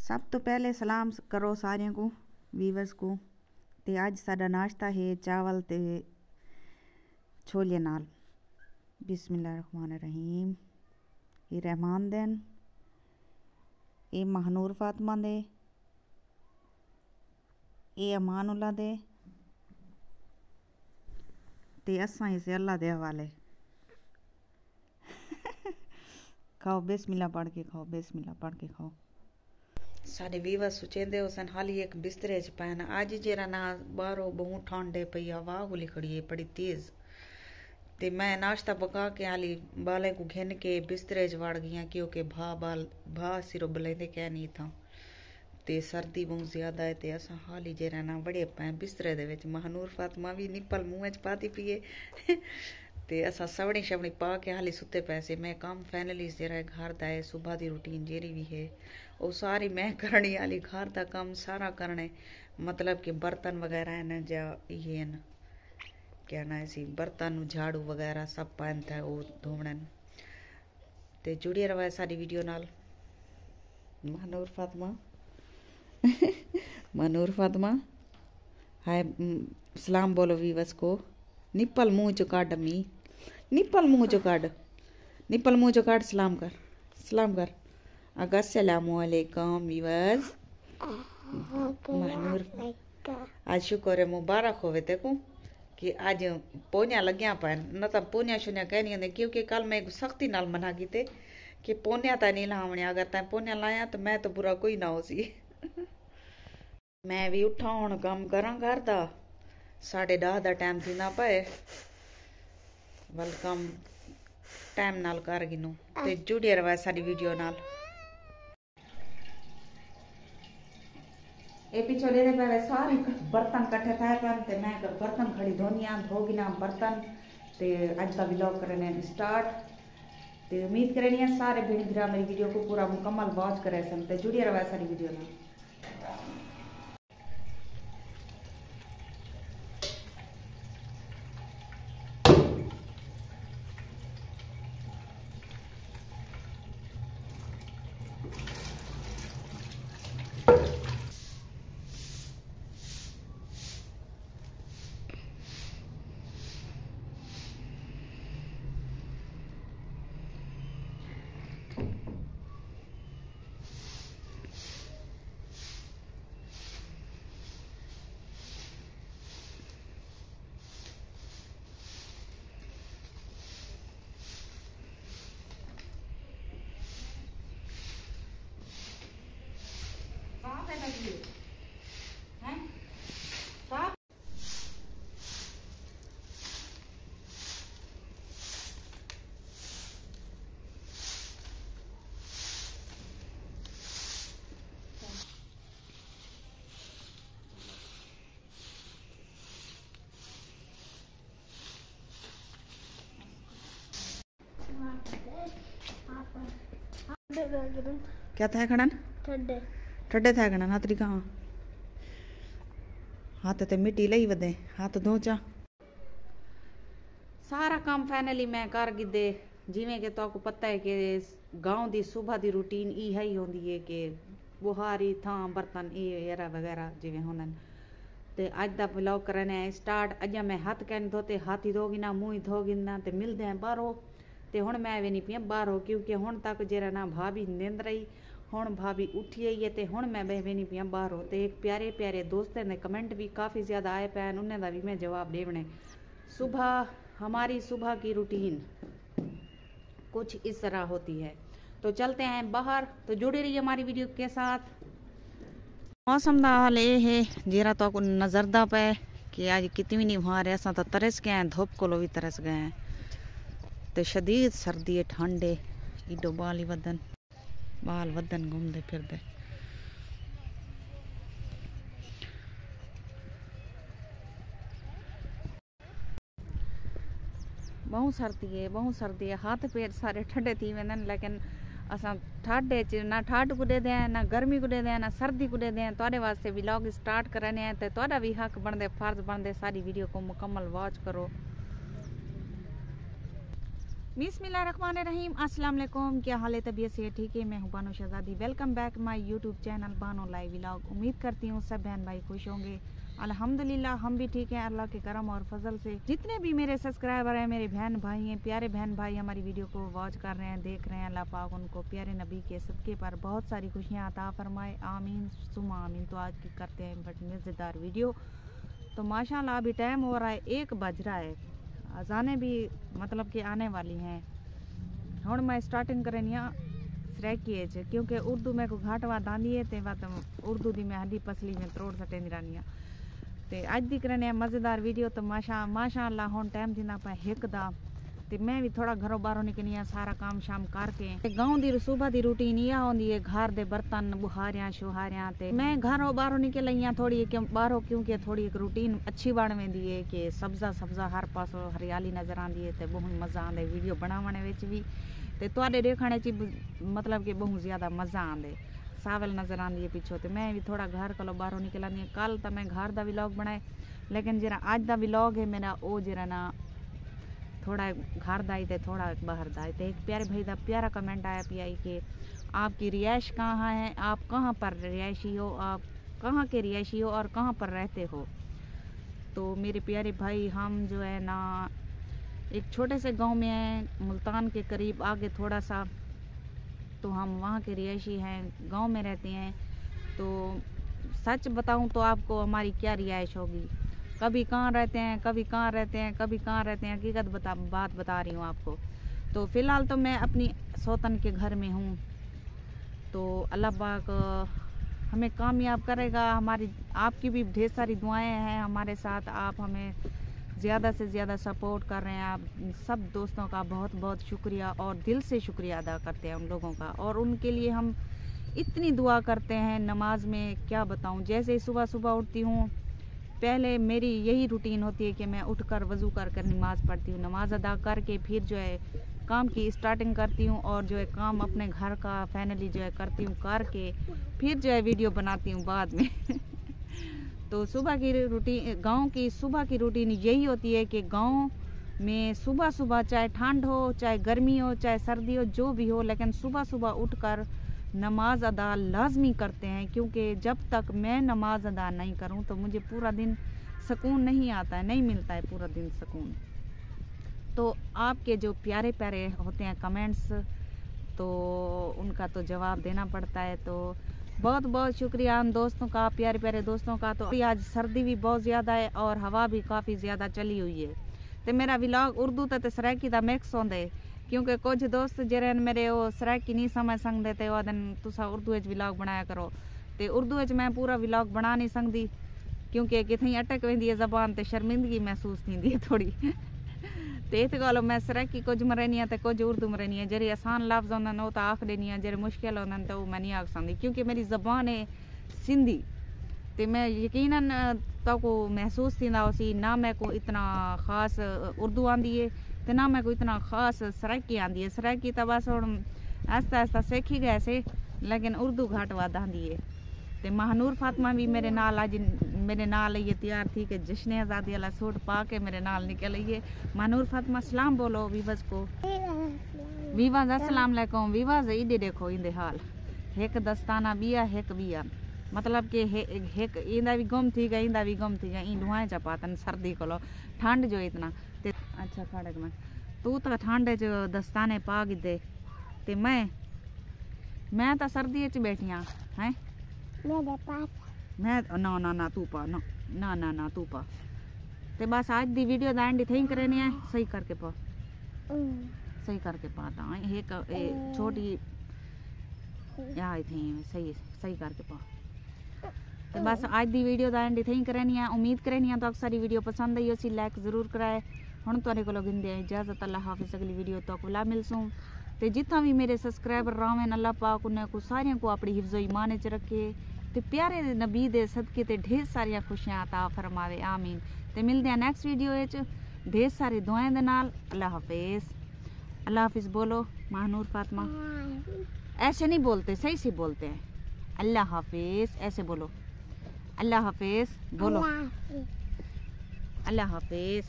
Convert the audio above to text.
सब तो पहले सलाम करो सारिਆਂ को ਵੀਵਰਸ को। ਤੇ ਅੱਜ ਸਾਡਾ ਨਾਸ਼ਤਾ ਹੈ ਚਾਵਲ ਤੇ ਛੋਲੇ ਨਾਲ। ਬਿਸਮਿਲ੍ਲਾਹਿਰਰਹਿਮਾਨਿਰਰਹੀਮ। ਇਹ ਰਹਿਮਾਨ ਦਿਨ, ਇਹ ਮਹਨੂਰ ਫਾਤਮਾ ਦੇ, ਇਹ ਅਮਾਨੁੱਲਾ ਦੇ ਤੇ ਅਸਾਂ ਇਸੇ ਅੱਲਾ ਦੇ ਹਵਾਲੇ। खाओ बिस्मिल्लाह पढ़ के खाओ, बिस्मिल्लाह पढ़ के खाओ। साढ़े वीवर सुचेंदे हुसन हाली एक बिस्तरे च पैन। अज जेरा ना बाहरों बहुत ठंड पई, हवा गुली खड़ी है बड़ी तेज। ते मैं नाश्ता पका के हाली बाले को घिन के बिस्तरे च वड़ गई क्योंकि भा सिरो बलेंदे कह नहीं था ते सर्दी बहुत ज्यादा है। ते असा हाली जेरा ना बड़े पै बिस्तरे दे विच। महनूर फातिमा भी निप्पल मुँह च पाती पिए ते असा सवनी शवनी पा के हाली सुते पैसे। मैं काम फाइनली जरा घर दा है, सुबह दी रूटीन जेरी भी है वो सारी मैं करनी हाली। घर दा काम सारा करने, मतलब कि बर्तन वगैरह है ना जा ये न क्या ना ऐसी बर्तन झाड़ू वगैरह सब पानता है वो धोने। ते जुड़िए रहा सारी वीडियो नाल। महनूर फातिमा महनूर फातिमा हाय सलाम बोलो वीवस को। निप्पल मुँह चो काट अम्मी, निप्पल मुँह चो काट, निप्पल मुँह चो काट। सलाम कर, सलाम कर। अस्सलामुअलैकुम वीवस। महनूर आज शुक्र है मुबारक होवे तेको कि आज पोनिया लग्या पैन, न तो पोनिया शुनिया कहनी होंगे क्योंकि कल मैं सख्ती नाल मना की थे कि पोनिया ता नहीं लावने। अगर तैं पोनिया लाया तो मैं तो बुरा कोई ना हो सी। मैं भी उठा हुण काम करा घर दा। 10:30 का टाइम थी ना पे वेलकम टाइम नाल कर गिनो ते जुड़े रहा सारी वीडियो नाल। ए पिछोले दे पे सारे बर्तन कट्ठे थे पर ते मैं बर्तन खड़ी धोनिया धोगिना बर्तन ते आज का व्लॉग करने स्टार्ट। ते उम्मीद करनी सारे भीड़ भरा मेरी वीडियो को पूरा मुकम्मल वॉच करे सन ते जुड़े रहा सारी वीडियो नाल। क्या था खड़न ठड्डे ठड्डे था खड़न हाथ रिका हाथ ते मिट्टी लई वदे हाथ धो चा। सारा काम फाइनली मैं कर गिदे। जिवें कि तो पता है कि गांव दी सुबह दी रूटीन ई है ही होंदी है कि बुहारी थां बर्तन ये वगैरह जिवें होंदन। ते अज दा व्लॉग करने स्टार्ट। अज मैं हाथ कैन धोते हाथ ही धोगी ना मुँह ही धोगी ना ते मिलदे हैं बाहरों। ते हुण मैं भी नहीं पिया बाहरों क्योंकि हुण तक जरा ना भाभी नींद रही हुण भाभी उठी आई है ते हुण मैं बह नहीं पिया बाहरों। ते एक प्यारे प्यारे दोस्तों ने कमेंट भी काफ़ी ज़्यादा आए पैन उन्हें दा भी मैं जवाब देवने। सुबह हमारी सुबह की रूटीन कुछ इस तरह होती है। तो चलते हैं बाहर, तो जुड़ी रही हमारी वीडियो के साथ। मौसम का हाल ये है जरा तो नजरदा पे कि आज कितनी नहीं मारे असा तो तरस गए हैं, धुप को भी तरस गए हैं। तो शदीद सर्दी है, ठंड है, इडो बाल वदन घूमते फिरते। बहुत सर्दी है, हाथ पैर सारे ठंडे थी वेंदन। लेकिन असां ठाडे च ना ठाड कुॾे दे ना गर्मी कुॾे दे ना सर्दी कुॾे दे। तुहाडे वास्ते व्लॉग स्टार्ट करने हैं तो तुहाडा भी हक बनदे फर्ज बनदे सारी वीडियो को मुकम्मल वॉच करो। बिस्मिल्लाहिर्रहमानिर्रहीम, अस्सलाम वालेकुम। क्या हाल है, तबीयत से ठीक है? मैं हूं बानो शहजादी। Welcome back my YouTube channel Bano live vlog. उम्मीद करती हूँ सब बहन भाई खुश होंगे। अल्हम्दुलिल्लाह हम भी ठीक हैं अल्लाह के करम और फजल से। जितने भी मेरे सब्सक्राइबर हैं, मेरे बहन भाई हैं, प्यारे बहन भाई हमारी वीडियो को वॉच कर रहे हैं, देख रहे हैं, अल्लाह पाक उनको प्यारे नबी के सदके पर बहुत सारी खुशियाँ अता फरमाए, आमीन सुमा आमीन। तो आज की करते हैं बट मज़ेदार वीडियो। तो माशाल्लाह अभी टाइम हो रहा है 1 बज रहा है, अजाने भी मतलब कि आने वाली हैं। हुण मैं स्टार्टिंग करनी सरेकी क्योंकि उर्दू में को घाटवा दांदी है ते बात उर्दू दी मैं हली पसली में त्रोड़ सटेंदी रहनी ते अज दी करने मज़ेदार वीडियो। तो माशाअल्लाह हुण टाइम थींदा पे 1 दा ते मैं भी थोड़ा घरों बाहरों निकली सारा काम शाम करके। गाँव दी सुबह दी रूटीन यह होंदी है, घर दे बर्तन बुहारियां शुहारियां ते मैं घरों बाहरों निकल आई थोड़ी बाहरों क्योंकि थोड़ी एक रूटीन अच्छी बन वेंदी है कि सब्जा हर पासों हरियाली नज़र आती है तो बहुत मज़ा आंदा वीडियो बनाने विच भी ते तुहाडे देखने च मतलब कि बहुत ज़्यादा मज़ा आंदा सावल नज़र आती है पिछों। तो मैं भी थोड़ा घर को बाहरों निकल आनी। कल तो मैं घर का व्लॉग बनाए, लेकिन जरा अज का व्लॉग है मेरा वो जरा ना थोड़ा घर दा ही थोड़ा बाहर दा। तो एक प्यारे भाई का प्यारा कमेंट आया पिया कि आपकी रिहाइश कहाँ है, आप कहाँ पर रिहायशी हो, आप कहाँ के रिहायशी हो और कहाँ पर रहते हो। तो मेरे प्यारे भाई हम जो है ना एक छोटे से गांव में हैं, मुल्तान के करीब आगे थोड़ा सा, तो हम वहाँ के रिहायशी हैं, गांव में रहते हैं। तो सच बताऊं तो आपको हमारी क्या रिहाइश होगी, कभी कहाँ रहते हैं, कभी कहाँ रहते हैं, कभी कहाँ रहते हैं, हकीकत बात बता रही हूँ आपको। तो फ़िलहाल तो मैं अपनी सौतन के घर में हूँ। तो अल्लाह पाक हमें कामयाब करेगा। हमारी आपकी भी ढेर सारी दुआएं हैं हमारे साथ, आप हमें ज़्यादा से ज़्यादा सपोर्ट कर रहे हैं। आप सब दोस्तों का बहुत बहुत शुक्रिया और दिल से शुक्रिया अदा करते हैं उन लोगों का, और उनके लिए हम इतनी दुआ करते हैं। नमाज में क्या बताऊँ, जैसे ही सुबह सुबह उठती हूँ पहले मेरी यही रूटीन होती है कि मैं उठकर वज़ू कर नमाज़ पढ़ती हूँ, नमाज अदा करके फिर जो है काम की स्टार्टिंग करती हूँ और जो है काम अपने घर का फाइनली जो है करती हूँ, करके फिर जो है वीडियो बनाती हूँ बाद में। तो सुबह की रूटीन, गांव की सुबह की रूटीन यही होती है कि गांव में सुबह सुबह चाहे ठंड हो, चाहे गर्मी हो, चाहे सर्दी हो, जो भी हो, लेकिन सुबह सुबह उठकर नमाज अदा लाजमी करते हैं। क्योंकि जब तक मैं नमाज अदा नहीं करूं तो मुझे पूरा दिन सुकून नहीं आता है, नहीं मिलता है पूरा दिन सुकून। तो आपके जो प्यारे प्यारे होते हैं कमेंट्स, तो उनका तो जवाब देना पड़ता है। तो बहुत बहुत शुक्रिया उन दोस्तों का, प्यारे प्यारे दोस्तों का। तो आज सर्दी भी बहुत ज़्यादा है और हवा भी काफ़ी ज़्यादा चली हुई है। तो मेरा व्लॉग उर्दू ते सराइकी दा मिक्स होंदे, क्योंकि कुछ दोस्त जेरे मेरे वो सराइकी नहीं समझ सकते ते वो दिन तुसा उर्दू व्लॉग बनाया करो। तो उर्दू मैं पूरा व्लॉग बना नहीं सकती क्योंकि कितनी अटक वेंदी है ज़बान, तो शर्मिंदगी महसूस थींदी है थोड़ी। तो इत गल मैं सराइकी कुछ मरनी है तो कुछ उर्दू मरनी है। जेरे आसान लफ्ज़ होंदे वो तो आख देनी है, जेरे मुश्किल होंदे तो वो मैं नहीं आख सकती क्योंकि मेरी ज़बान है सिंधी। तो मैं यकीनन तो को महसूस थी ना मैं को इतना ख़ास उर्दू आंदी है तो ना मैं को इतना ख़ास सराइकी आंदी है। सराइकी तो बस हम आस्ता आस्ता सीखी गए से, लेकिन उर्दू घाट वाद आंदी है। तो महानूर फातिमा भी मेरे नाल आज मेरे नाल ये तैयार थी कि जश्न आज़ादी वाला सूट पा के मेरे नाल निकल आई है। महानूर फातिमा सलाम बोलो वीवज को। वीवज अस्सलाम वालेकुम। वीवज इधे देखो इंदे हाल, एक दस्ताना बिया एक बिया, मतलब कि एक इंदा भी गुम थी गई, इंदा भी गुम थी गई, दुआएं चपातन सर्दी को ठंड जो इतना ते अच्छा खड़े में तू तो ठंड जो दस्ताने पा गिदे ते मैं तो सर्दी च बैठिया हैं मैं ना ना ना तू पा ना तू पा। ते बस आज दी वीडियो दा एंड थी करनी है, सही करके पा, सही करके पाता एक छोटी आई थी सही करके पा। तो बस आज दी वीडियो दा एंड थी करनी है। उम्मीद करनी है तो सारी वीडियो पसंद आई उसी लाइक जरूर कराए। हुण तुहाडे कोलों गिंदे इजाजत, अल्लाह हाफिज़। अगली वीडियो तो ला मिलसूं। तो जितना भी मेरे सब्सक्राइबर रावें अल्लाह पाक उन्हें को सारियों को अपनी हिफ्ज़ो ईमान च रखे, तो प्यारे नबी दे सदके ते ढेर सारिया खुशियां अता फरमावे, आमीन। तो मिलते हैं नेक्स्ट वीडियो च ढेर सारी दुआएं दे नाल। अल्लाह हाफिज़। अल्लाह हाफिज़ बोलो महानूर फातिमा। ऐसे नहीं बोलते, सही से बोलते हैं अल्लाह हाफिज़, ऐसे बोलो अल्लाह हाफिज़ बोलो, अल्लाह हाफिज़।